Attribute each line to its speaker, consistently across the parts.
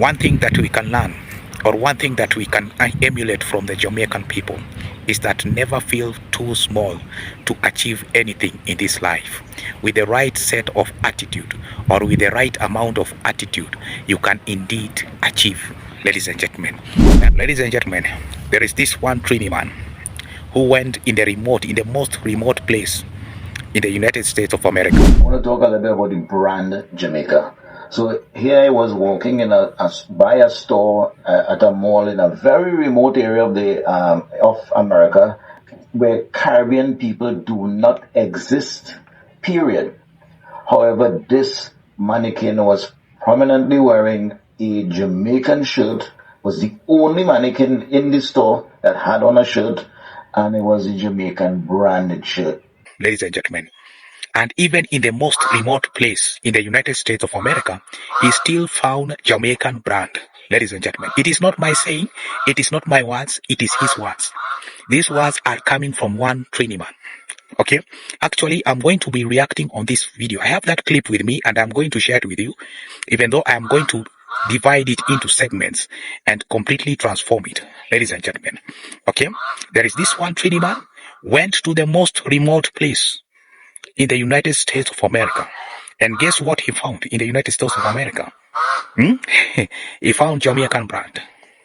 Speaker 1: One thing that we can learn, or one thing that we can emulate from the Jamaican people, is that never feel too small to achieve anything in this life. With the right set of attitude, or with the right amount of attitude, you can indeed achieve, ladies and gentlemen. Ladies and gentlemen, there is this one Trini man who went in the most remote place in the United States of America.
Speaker 2: I want to talk a little bit about the brand Jamaica. So here I was walking by a store at a mall in a very remote area of America, where Caribbean people do not exist. Period. However, this mannequin was prominently wearing a Jamaican shirt. Was the only mannequin in the store that had on a shirt, and it was a Jamaican branded shirt.
Speaker 1: Ladies and gentlemen, and even in the most remote place in the United States of America, he still found Jamaican brand. Ladies and gentlemen, it is not my saying, it is not my words, it is his words. These words are coming from one Trini man. Okay, actually, I'm going to be reacting on this video. I have that clip with me and I'm going to share it with you, even though I'm going to divide it into segments and completely transform it. Ladies and gentlemen, okay, there is this one Trini man went to the most remote place in the United States of America. And guess what he found in the United States of America? He found Jamaican brand.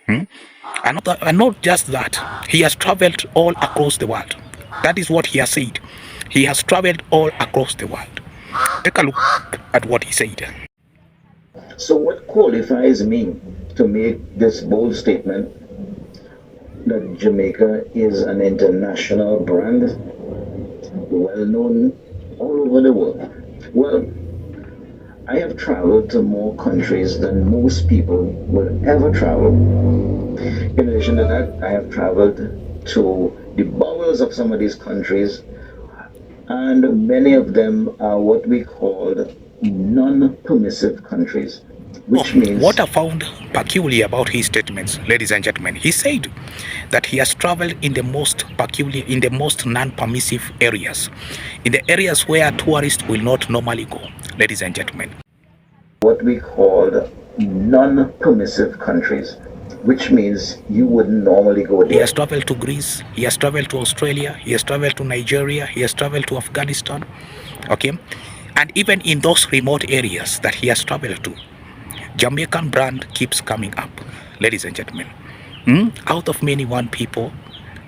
Speaker 1: And not just that, he has traveled all across the world. That is what he has said. He has traveled all across the world. Take a look at what he said.
Speaker 2: So what qualifies me to make this bold statement that Jamaica is an international brand, well known all over the world? Well, I have traveled to more countries than most people will ever travel. In addition to that, I have traveled to the bowels of some of these countries, and many of them are what we call non-permissive countries, which means...
Speaker 1: What I found peculiar about his statements, ladies and gentlemen, he said that he has traveled in the most non-permissive areas, in the areas where tourists will not normally go, ladies and gentlemen.
Speaker 2: What we call non-permissive countries, which means you wouldn't normally go there.
Speaker 1: He has traveled to Greece, he has traveled to Australia, he has traveled to Nigeria, he has traveled to Afghanistan, okay? And even in those remote areas that he has traveled to, Jamaican brand keeps coming up, ladies and gentlemen. Out of many one people,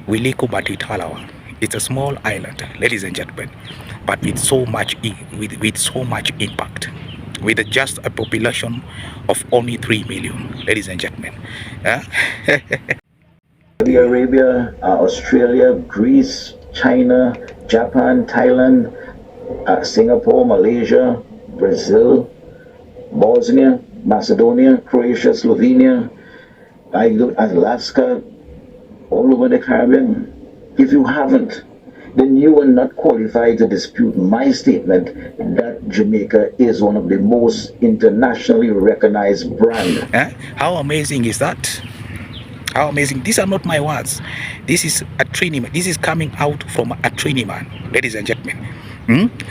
Speaker 1: Wiliko Batitalawa. It's a small island, ladies and gentlemen, but with so much impact, with just a population of only 3 million, ladies and gentlemen.
Speaker 2: Saudi Arabia, Australia, Greece, China, Japan, Thailand, Singapore, Malaysia, Brazil, Bosnia, Macedonia, Croatia, Slovenia, Alaska, all over the Caribbean. If you haven't, then you are not qualified to dispute my statement that Jamaica is one of the most internationally recognized brands.
Speaker 1: How amazing is that? How amazing. These are not my words. This is a Trini man. This is coming out from a Trini man, ladies and gentlemen.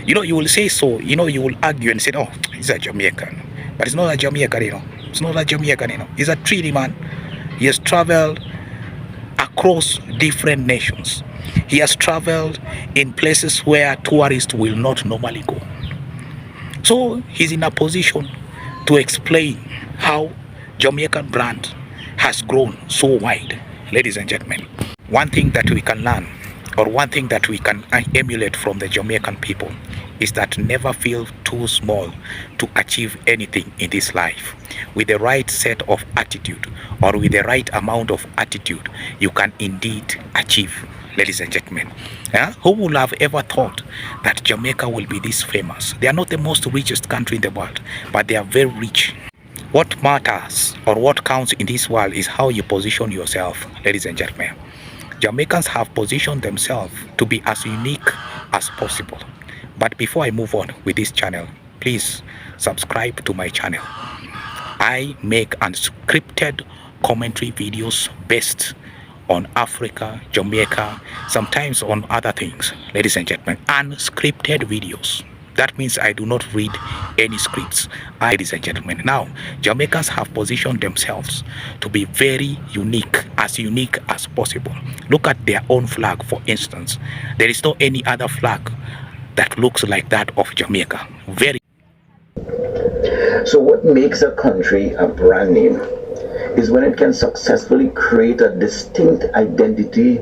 Speaker 1: You know, you will say so. You know, you will argue and say, oh, he's a Jamaican. But it's not a Jamaican, you know. It's not a Jamaican, you know. He's a Trini man. He has traveled across different nations. He has traveled in places where tourists will not normally go. So he's in a position to explain how Jamaican brand has grown so wide, ladies and gentlemen. One thing that we can learn, or one thing that we can emulate from the Jamaican people, is that never feel too small to achieve anything in this life. With the right set of attitude, or with the right amount of attitude, you can indeed achieve, ladies and gentlemen. Who would have ever thought that Jamaica will be this famous? They are not the most richest country in the world, but they are very rich. What matters, or what counts in this world, is how you position yourself, ladies and gentlemen. Jamaicans have positioned themselves to be as unique as possible. But before I move on with this channel, please subscribe to my channel. I make unscripted commentary videos based on Africa, Jamaica, sometimes on other things, ladies and gentlemen. Unscripted videos. That means I do not read any scripts. Ladies and gentlemen, now Jamaicans have positioned themselves to be very unique as possible. Look at their own flag, for instance. There is no any other flag that looks like that of Jamaica. Very.
Speaker 2: So, what makes a country a brand name is when it can successfully create a distinct identity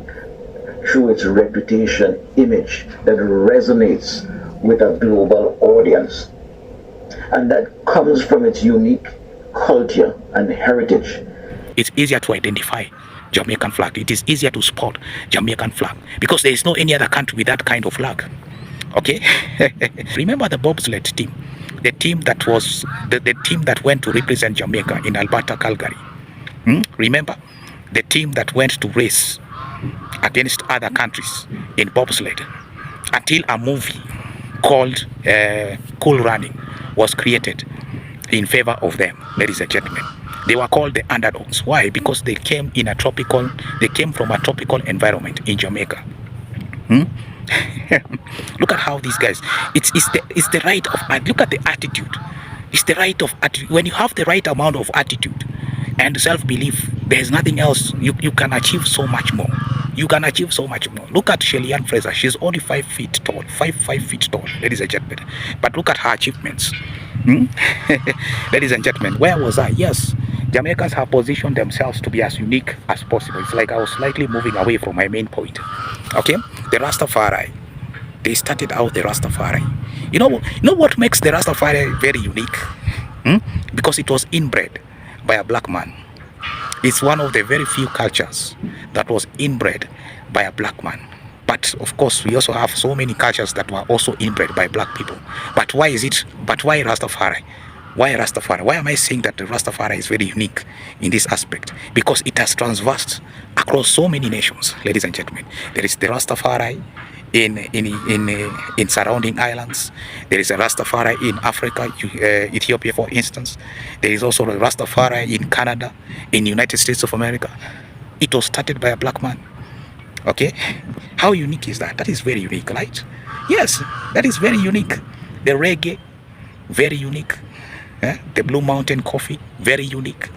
Speaker 2: through its reputation image that resonates with a global audience. And that comes from its unique culture and heritage.
Speaker 1: It's easier to identify Jamaican flag. It is easier to spot Jamaican flag because there is no any other country with that kind of flag. Okay. Remember the bobsled team, the team that was the team that went to represent Jamaica in Alberta, Calgary. Remember the team that went to race against other countries in bobsled until a movie called Cool Running was created in favor of them. Ladies and gentlemen, they were called the underdogs. Why? Because they came from a tropical environment in Jamaica. Look at how these guys, it's the right of, look at the attitude. It's the right of attitude. When you have the right amount of attitude and self-belief, there's nothing else. You can achieve so much more. You can achieve so much more. Look at Shelly-Ann Fraser. She's only 5 feet tall. 5 feet tall, ladies and gentlemen. But look at her achievements. Ladies and gentlemen, where was I? Yes, Jamaicans have positioned themselves to be as unique as possible. It's like I was slightly moving away from my main point. Okay, the Rastafari. They started out the Rastafari. You know what makes the Rastafari very unique? Because it was inbred by a black man. It's one of the very few cultures that was inbred by a black man. But of course, we also have so many cultures that were also inbred by black people. But why Rastafari? Why Rastafari? Why am I saying that the Rastafari is very unique in this aspect? Because it has transversed across so many nations, ladies and gentlemen. There is the Rastafari in surrounding islands. There is a Rastafari in Africa, Ethiopia, for instance. There is also a Rastafari in Canada, in the United States of America. It was started by a black man. Okay, how unique is that? That is very unique, right? Yes, that is very unique. The reggae, very unique. The Blue Mountain coffee, very unique.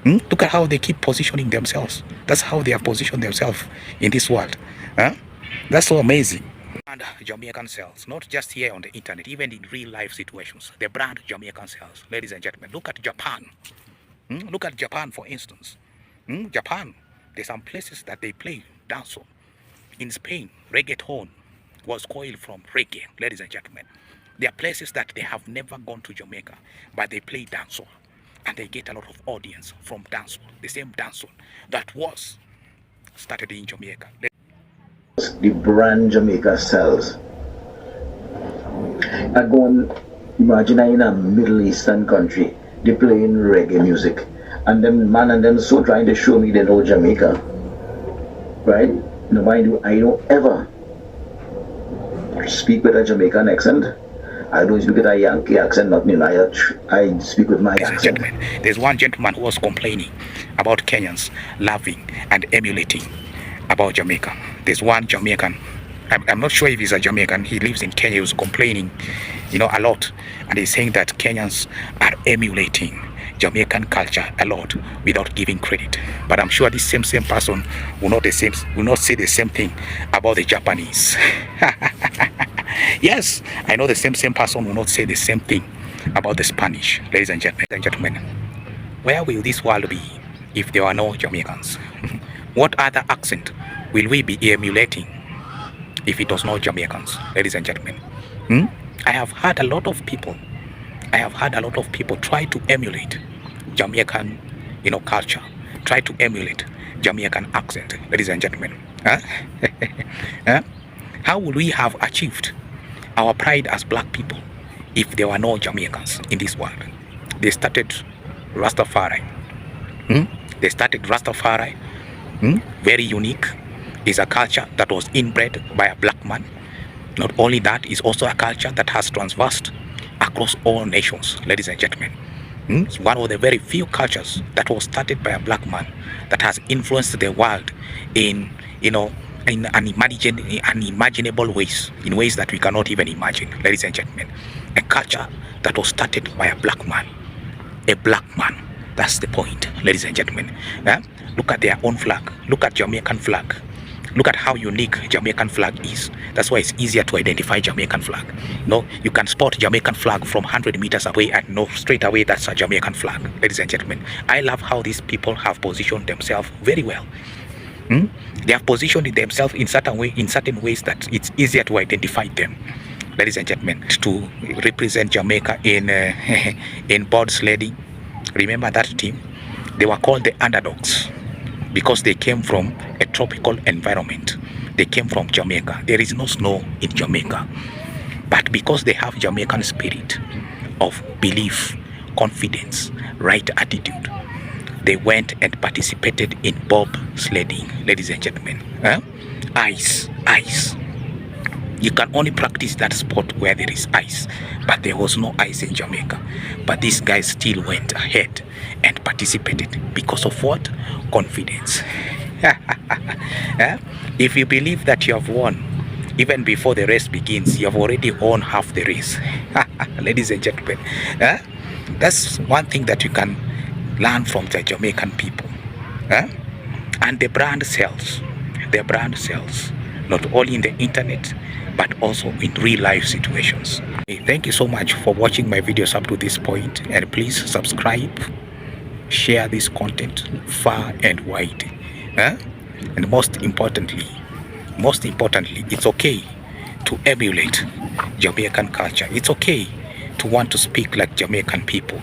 Speaker 1: Look at how they keep positioning themselves. That's how they have positioned themselves in this world. That's so amazing. And Jamaican cells, not just here on the internet, even in real life situations. The brand Jamaican cells, ladies and gentlemen. Look at Japan. Look at Japan, for instance. Japan, there's some places that they play dancehall. In Spain, reggaeton was coiled from reggae, ladies and gentlemen. There are places that they have never gone to Jamaica, but they play dancehall, and they get a lot of audience from dancehall, the same dancehall that was started in Jamaica.
Speaker 2: The Brand Jamaica sells. I go and imagine in a Middle Eastern country, they playing reggae music, and them so trying to show me they know Jamaica, right? No, mind you, I don't ever speak with a Jamaican accent. I don't speak with a Yankee accent, nothing. I speak with my accent.
Speaker 1: There's one gentleman who was complaining about Kenyans loving and emulating about Jamaica. There's one Jamaican, I'm not sure if he's a Jamaican, he lives in Kenya, he was complaining, a lot. And he's saying that Kenyans are emulating Jamaican culture a lot without giving credit. But I'm sure this same person will not say the same thing about the Japanese. Yes, I know the same person will not say the same thing about the Spanish. Ladies and gentlemen, where will this world be if there are no Jamaicans? What other accent will we be emulating if it was not Jamaicans? Ladies and gentlemen, I have had a lot of people try to emulate Jamaican, culture, try to emulate Jamaican accent, ladies and gentlemen. How would we have achieved our pride as black people if there were no Jamaicans in this world? They started Rastafari. They started Rastafari. Very unique. Is a culture that was inbred by a black man. Not only that, it's also a culture that has transversed across all nations, ladies and gentlemen. It's one of the very few cultures that was started by a black man that has influenced the world in in unimaginable ways, in ways that we cannot even imagine, ladies and gentlemen. A culture that was started by a black man. A black man. That's the point, ladies and gentlemen. Look at their own flag. Look at Jamaican flag. Look at how unique Jamaican flag is. That's why it's easier to identify Jamaican flag. No, you can spot Jamaican flag from 100 meters away and know straight away that's a Jamaican flag, ladies and gentlemen. I love how these people have positioned themselves very well. They have positioned themselves in certain ways that it's easier to identify them, ladies and gentlemen. To represent Jamaica in in bobsledding, remember that team? They were called the underdogs because they came from a tropical environment. They came from Jamaica. There is no snow in Jamaica, but because they have Jamaican spirit of belief, confidence, right attitude, they went and participated in bobsledding, ladies and gentlemen. Ice. You can only practice that sport where there is ice, but there was no ice in Jamaica. But these guys still went ahead and participated because of what? Confidence. If you believe that you have won, even before the race begins, you have already won half the race. Ladies and gentlemen, that's one thing that you can learn from the Jamaican people. And the brand sells. The brand sells, not only in the internet, but also in real life situations. Thank you so much for watching my videos up to this point, and please subscribe, share this content far and wide. And most importantly, it's okay to emulate Jamaican culture. It's okay to want to speak like Jamaican people,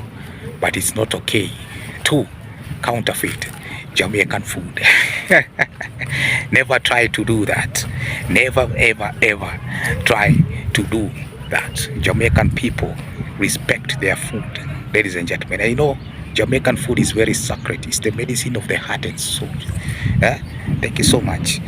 Speaker 1: but it's not okay to counterfeit Jamaican food. Never try to do that. Never ever try to do that. Jamaican people respect their food, ladies and gentlemen. I know Jamaican food is very sacred. It's the medicine of the heart and soul. Thank you so much.